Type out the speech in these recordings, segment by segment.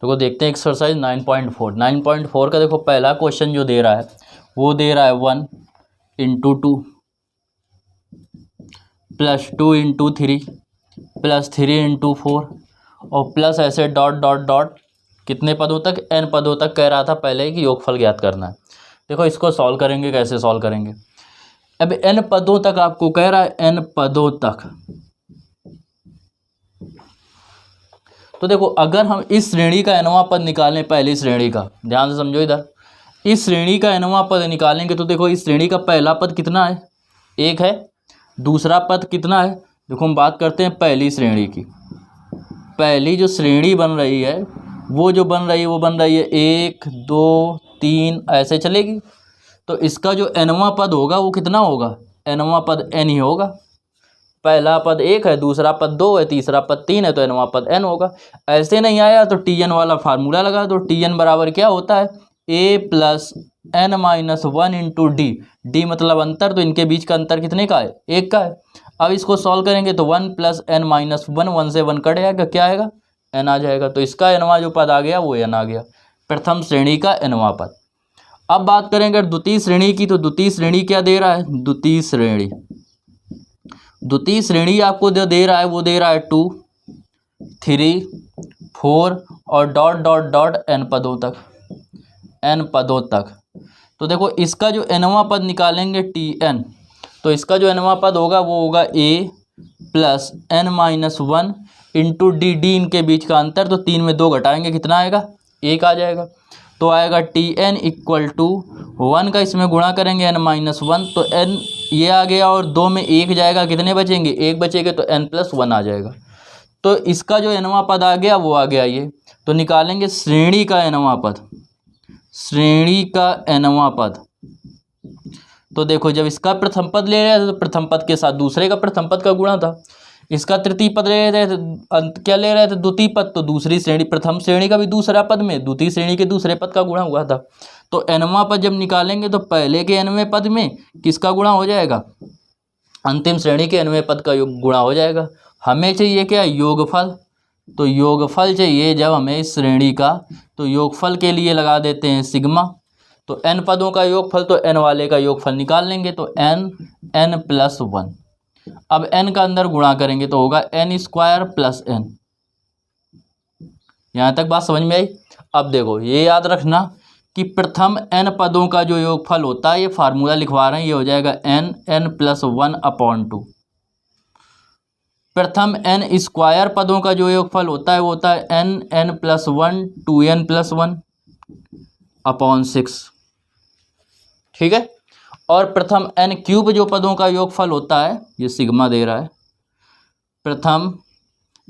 देखो देखते हैं एक्सरसाइज 9.4। 9.4 का देखो पहला क्वेश्चन जो दे रहा है वो दे रहा है 1 into 2 plus 2 into 3 plus 3 into 4 और प्लस ऐसे डॉट डॉट डॉट कितने पदों तक, n पदों तक कह रहा था पहले कि योगफल ज्ञात करना है। देखो इसको सॉल्व करेंगे, कैसे सॉल्व करेंगे। अब n पदों तक आपको कह रहा है, n पदों तक। तो देखो अगर हम इस श्रेणी का nवां पद निकालें, पहली श्रेणी का, ध्यान से समझो इधर, इस श्रेणी का nवां पद निकालेंगे तो देखो इस श्रेणी का पहला पद कितना है, 1 है। दूसरा पद कितना है, देखो हम बात करते हैं पहली श्रेणी की। पहली जो श्रेणी बन रही है वो बन रही है 1 2 3 ऐसे चलेगी। तो इसका जो nवां पद होगा वो कितना होगा, nवां पद n ही होगा। पहला पद 1 है, दूसरा पद 2 है, तीसरा पद 3 है, तो nवां पद n होगा। ऐसे नहीं आया तो tn वाला फार्मूला लगा दो। tn बराबर क्या होता है, a plus n minus 1 into D. D मतलब अंतर, तो इनके बीच का अंतर कितने का है, 1 का है। अब इसको सॉल्व करेंगे तो 1 प्लस n माइनस 1, 1 से 1 कट जाएगा, क्या आएगा, n आ जाएगा। तो इसका nवां जो पद आ गया वो n आ गया, प्रथम श्रेणी का nवां पद। अब बात करेंगे द्वितीय श्रेणी की, तो द्वितीय श्रेणी क्या दे रहा है, द्वितीय श्रेणी आपको जो दे रहा है वो दे रहा है 2 3 4 और डॉट डॉट डॉट n पदों तक। तो देखो इसका जो nवां पद निकालेंगे tn, तो इसका जो nवां पद होगा वो होगा a plus n minus 1 into D. D इनके बीच का अंतर, तो 3 में 2 घटाएंगे कितना आएगा, 1 आ जाएगा। तो आएगा tn इक्वल टू 1 का इसमें गुणा करेंगे n माइनस 1, तो n ये आ गया और 2 में 1 जाएगा, कितने बचेंगे, 1 बचेंगे, तो n प्लस 1 आ जाएगा। तो इसका जो nवां पद आ गया वो आ गया ये। तो निकालेंगे श्रेणी का nवां पद। तो देखो जब इसका प्रथम पद ले रहे थे तो प्रथम पद के साथ दूसरे का प्रथम पद का गुणा था। इसका तृतीय पद ले रहे थे, क्या ले रहे थे, द्वितीय पद, तो दूसरी श्रेणी, प्रथम श्रेणी का भी दूसरा पद में द्वितीय श्रेणी के दूसरे पद का गुणा हुआ था। तो nवां पद जब निकालेंगे तो पहले के nवें पद में किसका गुणा हो जाएगा, अंतिम श्रेणी के nवें पद का गुणा हो जाएगा। हमें चाहिए क्या, योगफल। तो योगफल चाहिए जब हमें इस श्रेणी का, तो योगफल के लिए लगा देते हैं सिग्मा। तो n पदों का योगफल, तो n वाले का योगफल निकाल लेंगे, तो n प्लस 1। अब n का अंदर गुणा करेंगे तो होगा n स्क्वायर प्लस n। यहाँ तक बात समझ में आई। अब देखो ये याद रखना कि प्रथम n पदों का जो योगफल होता है, ये फार्मूला लिखवा रहे हैं, ये हो जाएगा n प्लस 1 अपॉन 2। प्रथम n स्क्वायर पदों का जो योगफल होता है वो होता है n plus 1 2n plus 1 upon 6, ठीक है। और प्रथम n क्यूब जो पदों का योगफल होता है, ये सिग्मा दे रहा है, प्रथम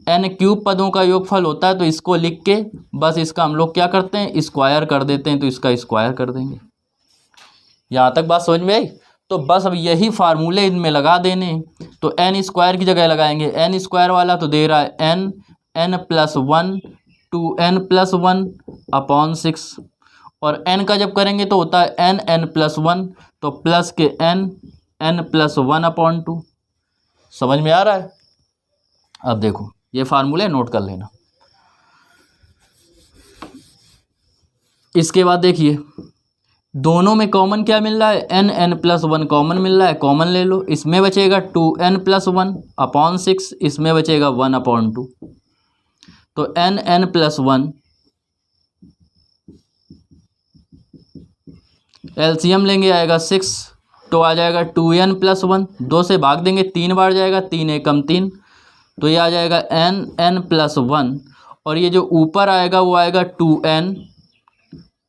n क्यूब पदों का योगफल होता है, तो इसको लिख के बस इसका हम लोग क्या करते हैं, स्क्वायर कर देते हैं, तो इसका स्क्वायर कर देंगे। यहाँ तक बात समझ में आई। तो बस अब यही फार्मूले इनमें लगा देने। तो n स्क्वायर की जगह लगाएंगे, n स्क्वायर वाला तो दे रहा है n plus 1 2n plus 1 upon 6, और n का जब करेंगे तो होता है n प्लस 1, तो प्लस के n प्लस 1 अपॉन 2। समझ में आ रहा है। अब देखो ये फार्मूले नोट कर लेना। इसके बाद देखिए दोनों में कॉमन क्या मिल रहा है, n प्लस 1 कॉमन मिल रहा है, कॉमन ले लो। इसमें बचेगा 2n प्लस 1 अपॉन 6, इसमें बचेगा 1 अपॉन 2। तो n प्लस 1 एलसीएम लेंगे, आएगा 6, तो आ जाएगा 2n प्लस 1, 2 से भाग देंगे 3 बार जाएगा, 3 एकम 3, तो ये आ जाएगा n प्लस 1, और ये जो ऊपर आएगा वो आएगा 2n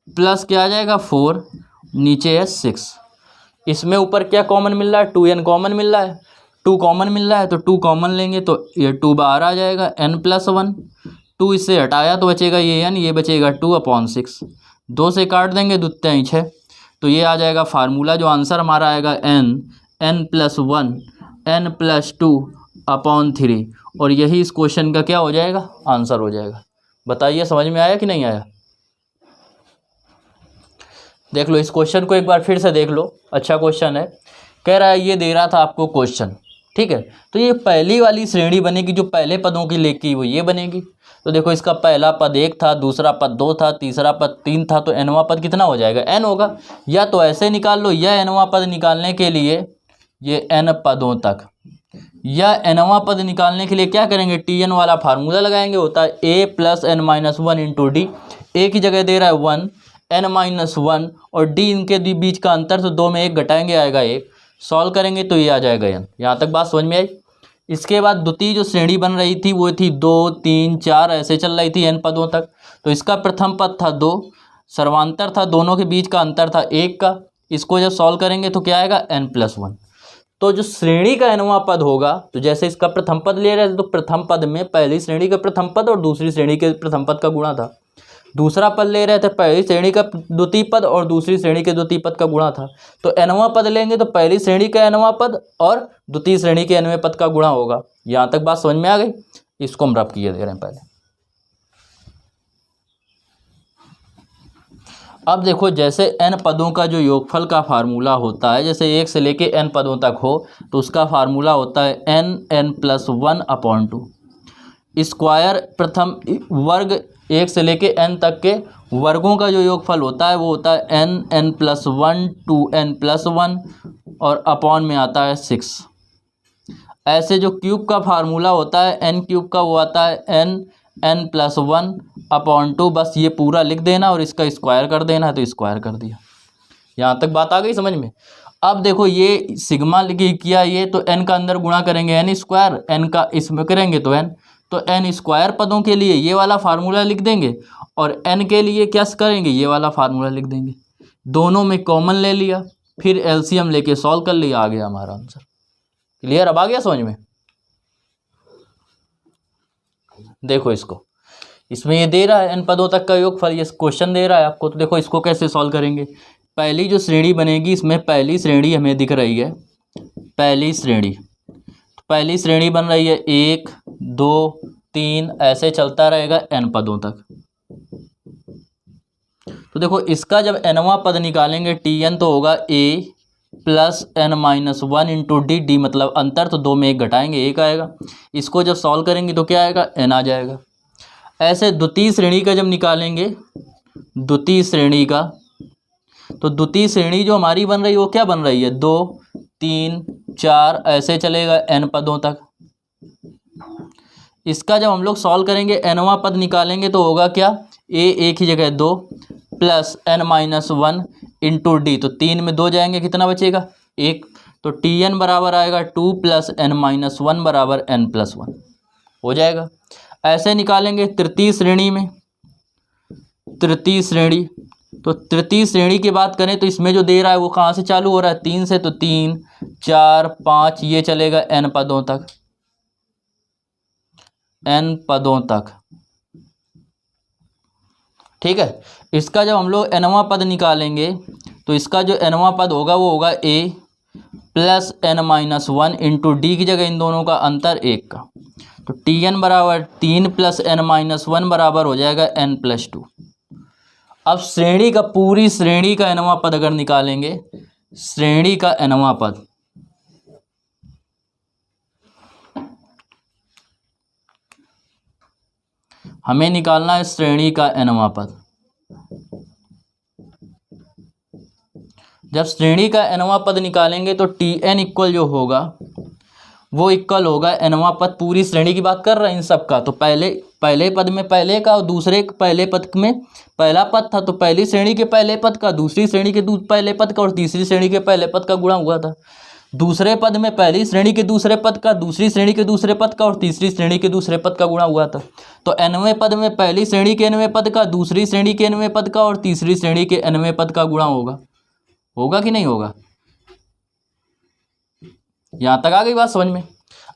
प्लस क्या आ जाएगा 4, नीचे है 6। इसमें ऊपर क्या कॉमन मिल रहा है, 2n कॉमन मिल रहा है, 2 कॉमन मिल रहा है, तो 2 कॉमन लेंगे तो ये 2 बाहर आ जाएगा, n प्लस 1, 2 इससे हटाया तो बचेगा ये n, ये बचेगा 2 अपॉन 6, 2 से काट देंगे, 2 3 6, तो ये आ जाएगा फार्मूला। जो आंसर हमारा आएगा n plus 1 n plus 2 upon 3, और यही इस क्वेश्चन का क्या हो जाएगा, आंसर हो जाएगा। बताइए समझ में आया कि नहीं आया। देख लो इस क्वेश्चन को एक बार फिर से देख लो, अच्छा क्वेश्चन है। कह रहा है ये दे रहा था आपको क्वेश्चन, ठीक है। तो ये पहली वाली श्रेणी बनेगी जो पहले पदों की लेके वो ये बनेगी। तो देखो इसका पहला पद 1 था, दूसरा पद 2 था, तीसरा पद 3 था, तो एनवां पद कितना हो जाएगा, n होगा। या तो ऐसे निकाल लो, या एनवां पद निकालने के लिए ये n पदों तक, या एनवां पद निकालने के लिए क्या करेंगे, tn वाला फार्मूला लगाएंगे, होता है a plus n minus 1 into D. A की जगह दे रहा है 1, n माइनस 1 और d इनके बीच का अंतर, तो 2 में 1 घटाएंगे आएगा 1, सॉल्व करेंगे तो ये आ जाएगा n। यहाँ तक बात समझ में आई। इसके बाद द्वितीय जो श्रेणी बन रही थी वो थी 2 3 4 ऐसे चल रही थी n पदों तक। तो इसका प्रथम पद था 2, सर्वांतर था, दोनों के बीच का अंतर था 1 का। इसको जब सॉल्व करेंगे तो क्या आएगा, n प्लस 1। तो जो श्रेणी का nवां पद होगा, तो जैसे इसका प्रथम पद ले रहे थे तो प्रथम पद में पहली श्रेणी का प्रथम पद और दूसरी श्रेणी के प्रथम पद का गुणा था। दूसरा पद ले रहे थे पहली श्रेणी का द्वितीय पद और दूसरी श्रेणी के द्वितीय पद का गुणा था। तो nवां पद लेंगे तो पहली श्रेणी का nवां पद और द्वितीय श्रेणी के nवें पद का गुणा होगा। यहाँ तक बात समझ में आ गई। इसको हम रब किए दे रहे हैं पहले। अब देखो जैसे n पदों का जो योगफल का फार्मूला होता है, जैसे 1 से लेके n पदों तक हो तो उसका फार्मूला होता है n प्लस 1/2। स्क्वायर प्रथम वर्ग 1 से लेके n तक के वर्गों का जो योगफल होता है वो होता है n प्लस 1 2n प्लस 1 और अपॉन में आता है 6। ऐसे जो क्यूब का फार्मूला होता है n क्यूब का वो आता है n प्लस 1/2। बस ये पूरा लिख देना और इसका स्क्वायर कर देना है, तो स्क्वायर कर दिया। यहाँ तक बात आ गई समझ में। अब देखो ये सिग्मा किया, ये तो n का अंदर गुणा करेंगे n स्क्वायर, n का इसमें करेंगे तो n, तो n स्क्वायर पदों के लिए ये वाला फार्मूला लिख देंगे और n के लिए क्या करेंगे, ये वाला फार्मूला लिख देंगे। दोनों में कॉमन ले लिया, फिर एलसीएम लेके सॉल्व कर लिया, आ गया हमारा आंसर। क्लियर, अब आ गया समझ में। देखो इसमें ये दे रहा है n पदों तक का योगफल, ये क्वेश्चन दे रहा है आपको। तो देखो इसको कैसे सॉल्व करेंगे। पहली जो श्रेणी बनेगी, इसमें पहली श्रेणी हमें दिख रही है, पहली श्रेणी। पहली श्रेणी बन रही है 1 2 3 ऐसे चलता रहेगा n पदों तक। तो देखो इसका जब nवां पद निकालेंगे tn तो होगा a plus n minus 1 into D मतलब अंतर, तो 2 में 1 घटाएंगे 1 आएगा। इसको जब सॉल्व करेंगे तो क्या आएगा, n आ जाएगा। ऐसे द्वितीय श्रेणी का जब निकालेंगे, द्वितीय श्रेणी का, तो द्वितीय श्रेणी जो हमारी बन रही है वो क्या बन रही है, 2 3 4 ऐसे चलेगा n पदों तक। इसका जब हम लोग सॉल्व करेंगे nवां पद निकालेंगे तो होगा क्या, a एक ही जगह 2 plus n minus 1 into D, तो 3 में 2 जाएंगे, कितना बचेगा 1। तो tn बराबर आएगा 2 प्लस n माइनस 1 बराबर n प्लस 1 हो जाएगा। ऐसे निकालेंगे तृतीय श्रेणी में, तृतीय श्रेणी, तो तृतीय श्रेणी की बात करें तो इसमें जो दे रहा है वो कहाँ से चालू हो रहा है, 3 से, तो 3 4 5 ये चलेगा n पदों तक, n पदों तक। ठीक है। इसका जब हम लोग nवां पद निकालेंगे तो इसका जो nवां पद होगा वो होगा a plus n minus 1 into D की जगह इन दोनों का अंतर 1 का, तो tn बराबर 3 प्लस n माइनस 1 बराबर हो जाएगा n प्लस 2। अब श्रेणी का, पूरी श्रेणी का nवां पद अगर निकालेंगे, श्रेणी का nवां पद, हमें निकालना है श्रेणी का nवां पद। जब श्रेणी का nवां पद निकालेंगे तो tn इक्वल जो होगा वो इक्वल होगा nवां पद, पूरी श्रेणी की बात कर रहे हैं इन सब का। तो पहले पद में पहले का और दूसरे पहले पद में पहला पद था, तो पहली श्रेणी के पहले पद का दूसरी श्रेणी के पहले पद का और तीसरी श्रेणी के पहले पद का गुणा हुआ था। दूसरे पद में पहली श्रेणी के दूसरे पद का दूसरी श्रेणी के दूसरे पद का और तीसरी श्रेणी के दूसरे पद का गुणा हुआ था। तो nवें पद में पहली श्रेणी के nवें पद का दूसरी श्रेणी के nवें पद का और तीसरी श्रेणी के nवें पद का गुणा होगा कि नहीं होगा। यहाँ तक आ गई बात समझ में।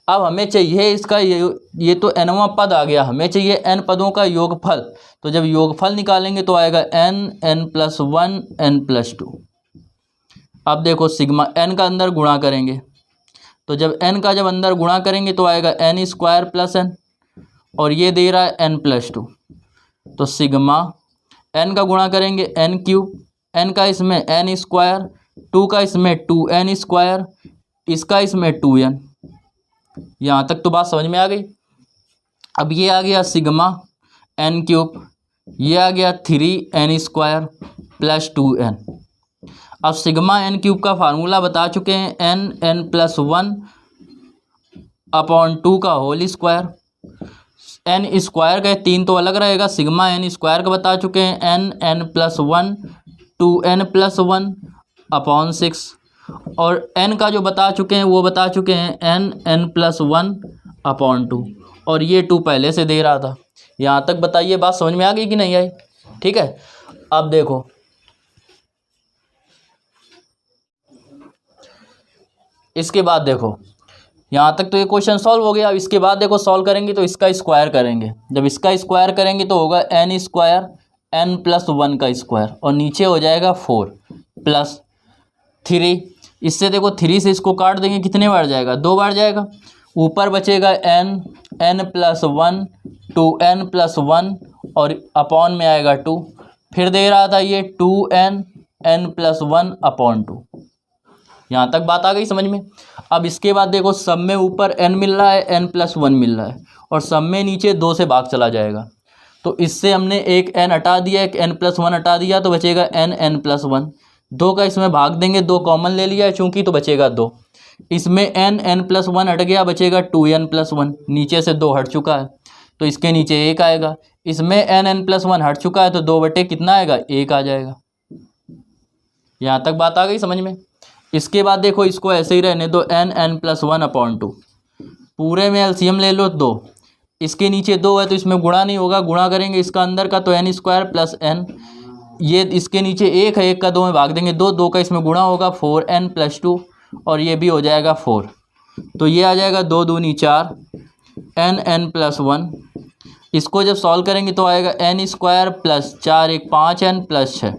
अब हमें चाहिए इसका ये तो nवां पद आ गया, हमें चाहिए n पदों का योगफल। तो जब योगफल निकालेंगे तो आएगा n प्लस 1 n प्लस 2। अब देखो सिग्मा n का अंदर गुणा करेंगे, तो जब n का जब अंदर गुणा करेंगे तो आएगा n स्क्वायर प्लस n, और ये दे रहा है n प्लस 2, तो सिग्मा n का गुणा करेंगे n क्यूब, n का इसमें n स्क्वायर, 2 का इसमें 2n स्क्वायर, इसका इसमें 2n, यहाँ तक तो बात समझ में आ गई। अब ये आ गया सिग्मा एन क्यूब, ये आ गया 3n² प्लस 2n। अब सिग्मा एन क्यूब का फार्मूला बता चुके हैं, n+1 अपॉन 2 का होल स्क्वायर। एन स्क्वायर का 3 तो अलग रहेगा, सिग्मा एन स्क्वायर का बता चुके हैं n+1 2n+1 अपॉन 6, और n का जो बता चुके हैं वो बता चुके हैं n+1 अपॉन 2, और ये 2 पहले से दे रहा था। यहाँ तक बताइए बात समझ में आ गई कि नहीं आई? ठीक है। अब देखो इसके बाद, देखो यहाँ तक तो ये क्वेश्चन सॉल्व हो गया। अब इसके बाद देखो सॉल्व करेंगे तो इसका स्क्वायर करेंगे। जब इसका स्क्वायर करेंगे तो होगा n² n+1 का स्क्वायर, और नीचे हो जाएगा 4 प्लस 3। इससे देखो 3 से इसको काट देंगे, कितने बार जाएगा? 2 बार जाएगा। ऊपर बचेगा n+1 2n+1 और अपॉन में आएगा 2। फिर दे रहा था ये 2n n+1 अपॉन 2। यहाँ तक बात आ गई समझ में? अब इसके बाद देखो सब में ऊपर n मिल रहा है, n+1 मिल रहा है, और सब में नीचे 2 से भाग चला जाएगा। तो इससे हमने एक n हटा दिया, एक n+1 हटा दिया, तो बचेगा n+1। 2 का इसमें भाग देंगे, 2 कॉमन ले लिया है चूँकि, तो बचेगा 2। इसमें n+1 हट गया, बचेगा 2n+1। नीचे से 2 हट चुका है तो इसके नीचे 1 आएगा। इसमें n+1 हट चुका है तो 2 बटे कितना आएगा? 1 आ जाएगा। यहाँ तक बात आ गई समझ में? इसके बाद देखो इसको ऐसे ही रहने दो, n+1 अपॉन 2। पूरे में एलसीएम ले लो 2, इसके नीचे 2 है तो इसमें गुणा नहीं होगा, गुणा करेंगे इसका अंदर का तो n² प्लस n। ये इसके नीचे 1 है, 1 का 2 में भाग देंगे 2, 2 का इसमें गुणा होगा 4n प्लस 2, और ये भी हो जाएगा 4। तो ये आ जाएगा 2 दूनी 4 n+1। इसको जब सॉल्व करेंगे तो आएगा n² प्लस 4 1 5n प्लस 6।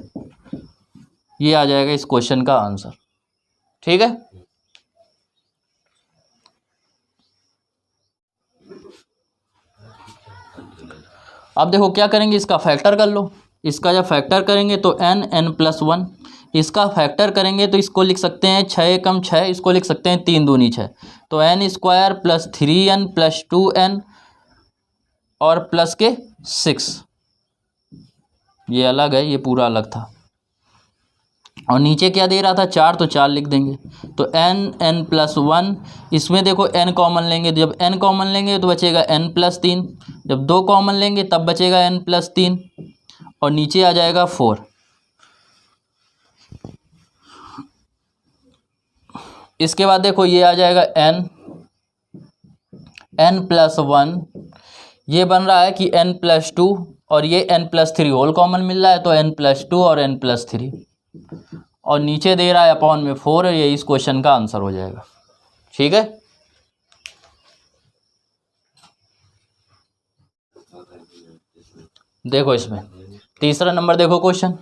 ये आ जाएगा इस क्वेश्चन का आंसर। ठीक है। अब देखो क्या करेंगे, इसका फैक्टर कर लो। इसका जब फैक्टर करेंगे तो n+1, इसका फैक्टर करेंगे तो इसको लिख सकते हैं 6 एकम 6, इसको लिख सकते हैं 3 दूनी 6। तो n² plus 3n plus 2n और प्लस के 6, ये अलग है, ये पूरा अलग था। और नीचे क्या दे रहा था? 4, तो 4 लिख देंगे। तो n+1, इसमें देखो n कॉमन लेंगे, जब n कॉमन लेंगे तो बचेगा n+3, जब 2 कॉमन लेंगे तब बचेगा n+3, और नीचे आ जाएगा 4। इसके बाद देखो ये आ जाएगा n+1, ये बन रहा है कि n+2, और ये n+3 होल कॉमन मिल रहा है तो n+2 और n+3, और नीचे दे रहा है अपॉन में 4, और ये इस क्वेश्चन का आंसर हो जाएगा। ठीक है। देखो इसमें तीसरा नंबर देखो क्वेश्चन,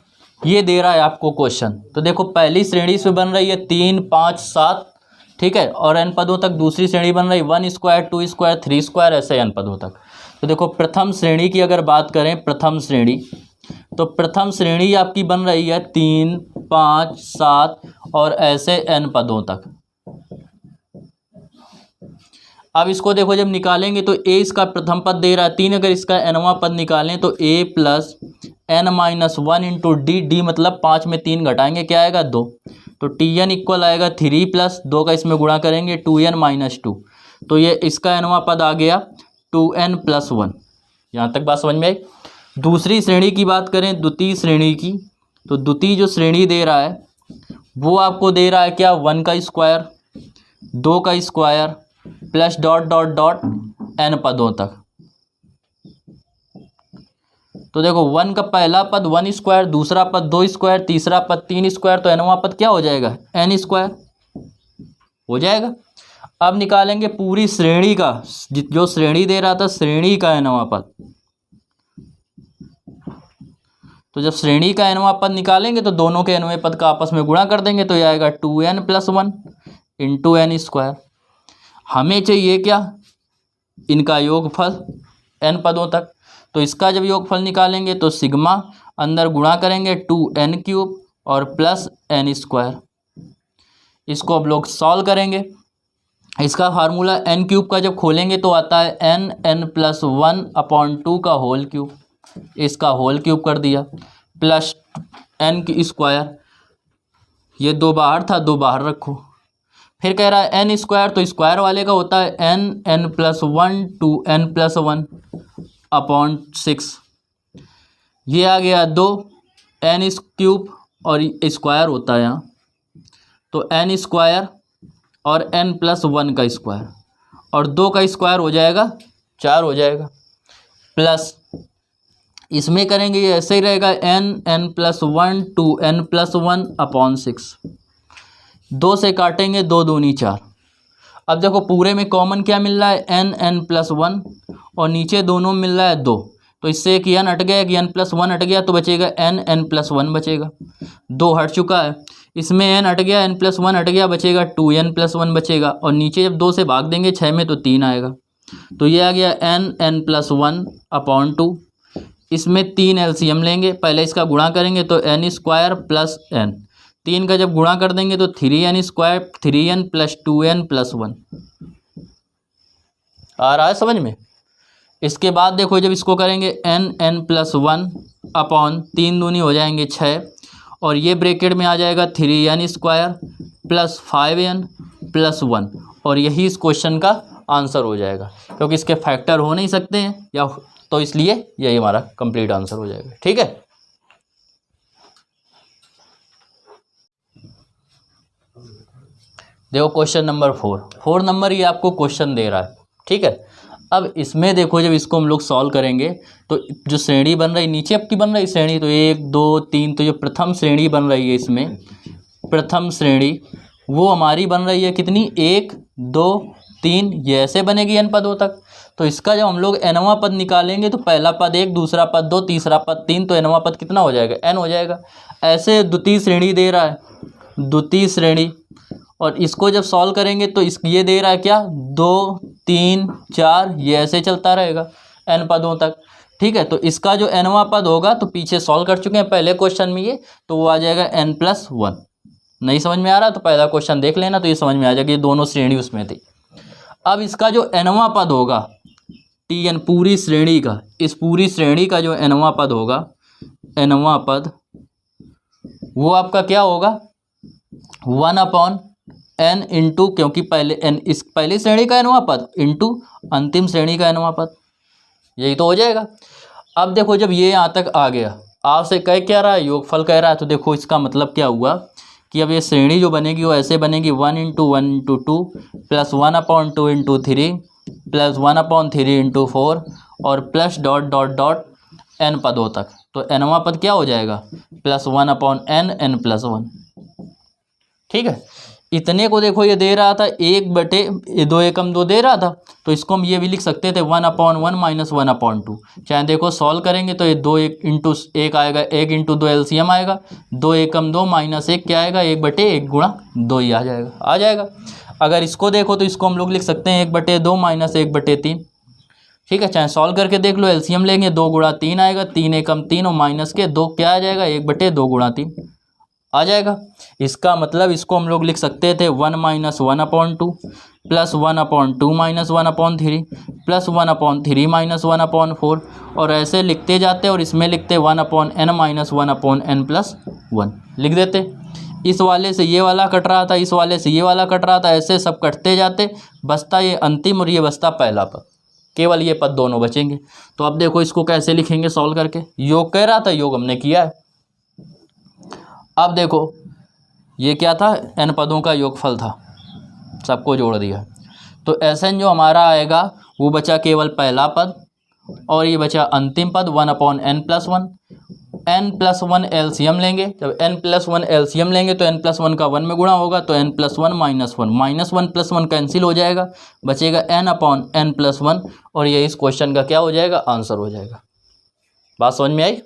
ये दे रहा है आपको क्वेश्चन। तो देखो पहली श्रेणी इसमें बन रही है 3 5 7, ठीक है, और n पदों तक दूसरी श्रेणी बन रही है 1² 2² 3², ऐसे n पदों तक। तो देखो प्रथम श्रेणी की अगर बात करें, प्रथम श्रेणी, तो प्रथम श्रेणी आपकी बन रही है 3 5 7 और ऐसे n पदों तक। अब इसको देखो जब निकालेंगे तो a इसका प्रथम पद दे रहा है 3, अगर इसका nवां पद निकालें तो a plus n-1 into D मतलब 5 में 3 घटाएंगे क्या आएगा? 2। तो tn इक्वल आएगा 3 प्लस 2 का इसमें गुणा करेंगे 2n-2, तो ये इसका nवां पद आ गया 2n+1। यहाँ तक बात समझ में आई? दूसरी श्रेणी की बात करें, द्वितीय श्रेणी की, तो द्वितीय जो श्रेणी दे रहा है वो आपको दे रहा है क्या? 1 का स्क्वायर 2 का square plus dot dot dot n पदों तक। तो देखो 1 का पहला पद 1², दूसरा पद 2², तीसरा पद 3², तो nवां पद क्या हो जाएगा? n² हो जाएगा। अब निकालेंगे पूरी श्रेणी का, जो श्रेणी दे रहा था श्रेणी का nवां पद। तो जब श्रेणी का nवां पद निकालेंगे तो दोनों के nवें पद का आपस में गुणा कर देंगे, तो यह आएगा 2n+1 इंटू n²। हमें चाहिए क्या? इनका योगफल n पदों तक। तो इसका जब योगफल निकालेंगे तो सिग्मा अंदर गुणा करेंगे 2n³ और प्लस n²। इसको अब लोग सॉल्व करेंगे इसका फार्मूला एन क्यूब का जब खोलेंगे तो आता है n+1/2 का होल क्यूब, इसका होल क्यूब कर दिया, प्लस एन की स्क्वायर, ये 2 बाहर था 2 बाहर रखो। फिर कह रहा है एन स्क्वायर, तो स्क्वायर वाले का होता है n+1 to n+1/6, ये आ गया 2 एन क्यूब और स्क्वायर होता है यहाँ, तो एन स्क्वायर और n+1 का स्क्वायर और 2 का स्क्वायर हो जाएगा 4 हो जाएगा, प्लस इसमें करेंगे ये ऐसे ही रहेगा n+1 to n+1/6, 2 से काटेंगे 2 दूनी 4। अब देखो पूरे में कॉमन क्या मिल रहा है n+1 और नीचे दोनों मिल रहा है 2, तो इससे एक n हट गया, एक n+1 हट गया, तो बचेगा n+1 बचेगा, 2 हट चुका है, इसमें n हट गया, n+1 हट गया, बचेगा 2n+1 बचेगा, और नीचे जब 2 से भाग देंगे 6 में तो 3 आएगा, तो ये आ गया n+1/2। इसमें 3 एलसीएम लेंगे, पहले इसका गुणा करेंगे तो n² + n, 3 का जब गुणा कर देंगे तो 3n² 3n + 2n + 1 आ रहा है समझ में। इसके बाद देखो जब इसको करेंगे n+1/3 दूनी हो जाएंगे 6, और ये ब्रैकेट में आ जाएगा 3n² + 5n + 1, और यही इस क्वेश्चन का आंसर हो जाएगा, क्योंकि इसके फैक्टर हो नहीं सकते हैं या तो इसलिए यही हमारा कंप्लीट आंसर हो जाएगा। ठीक है, देखो क्वेश्चन नंबर 4 नंबर ये आपको क्वेश्चन दे रहा है। ठीक है, अब इसमें देखो जब इसको हम लोग सॉल्व करेंगे तो जो श्रेणी बन रही नीचे आपकी बन रही श्रेणी, तो 1 2 3, तो जो प्रथम श्रेणी बन रही है इसमें प्रथम श्रेणी वो हमारी बन रही है कितनी 1 2 3, ये ऐसे बनेगी n पदों तक। तो इसका जब हम लोग nवां पद निकालेंगे तो पहला पद 1, दूसरा पद 2, तीसरा पद 3, तो nवां पद कितना हो जाएगा n हो जाएगा। ऐसे द्वितीय श्रेणी दे रहा है, द्वितीय श्रेणी, और इसको जब सॉल्व करेंगे तो इस ये दे रहा है क्या 2 3 4, ये ऐसे चलता रहेगा n पदों तक। ठीक है, तो इसका जो nवां पद होगा तो पीछे सॉल्व कर चुके हैं पहले क्वेश्चन में ये, तो वो आ जाएगा n+1। नहीं समझ में आ रहा तो पहला क्वेश्चन देख लेना, तो ये समझ में आ जाएगा, ये दोनों श्रेणी उसमें थी। अब इसका जो nवां पद होगा tn पूरी श्रेणी का, इस पूरी श्रेणी का जो nवां पद होगा, nवां पद वो आपका क्या होगा 1/n इंटू, क्योंकि पहले n इस पहली श्रेणी का nवां पद इंटू अंतिम श्रेणी का nवां पद, यही तो हो जाएगा। अब देखो जब ये यहाँ तक आ गया, आपसे कह क्या रहा है योगफल कह रहा है, तो देखो इसका मतलब क्या हुआ कि अब ये श्रेणी जो बनेगी वो ऐसे बनेगी 1 × 1 × 2 + 1/2 × 3 + 1/3 × 4 और plus dot dot dot n पदों तक। तो nवां पद क्या हो जाएगा +1/n n+1। ठीक है, इतने को देखो ये दे रहा था 1/2 एकम 2 दे रहा था, तो इसको हम ये भी लिख सकते थे 1/1 - 1/2। चाहे देखो सॉल्व करेंगे तो ये 2 × 1 आएगा, 1 × 2 एलसीएम आएगा, 2 एकम 2 - 1 क्या आएगा 1/1 × 2 ही आ जाएगा। अगर इसको देखो तो इसको हम लोग लिख सकते हैं 1/2 - 1/3। ठीक है, चाहे सॉल्व करके देख लो, एलसीएम लेंगे 2 × 3 आएगा, 3 एकम 3 और माइनस के 2 क्या आ जाएगा 1/2 × 3 आ जाएगा। इसका मतलब इसको हम लोग लिख सकते थे 1 - 1/2 + 1/2 - 1/3 + 1/3 - 1/4, और ऐसे लिखते जाते और इसमें लिखते 1/n - 1/n+1 लिख देते। इस वाले से ये वाला कट रहा था, इस वाले से ये वाला कट रहा था, ऐसे सब कटते जाते, बचता ये अंतिम और ये बचता पहला पद, केवल ये पद दोनों बचेंगे। तो अब देखो इसको कैसे लिखेंगे सॉल्व करके, योग कह रहा था, योग हमने किया है। अब देखो ये क्या था n पदों का योगफल था, सबको जोड़ दिया, तो Sn जो हमारा आएगा वो बचा केवल पहला पद और ये बचा अंतिम पद 1/n+1। n+1 एलसीएम लेंगे, जब n+1 एलसीएम लेंगे तो n+1 का 1 में गुणा होगा, तो n+1 - 1 -1 + 1 कैंसिल हो जाएगा, बचेगा n/n+1, और ये इस क्वेश्चन का क्या हो जाएगा आंसर हो जाएगा। बात समझ में आई।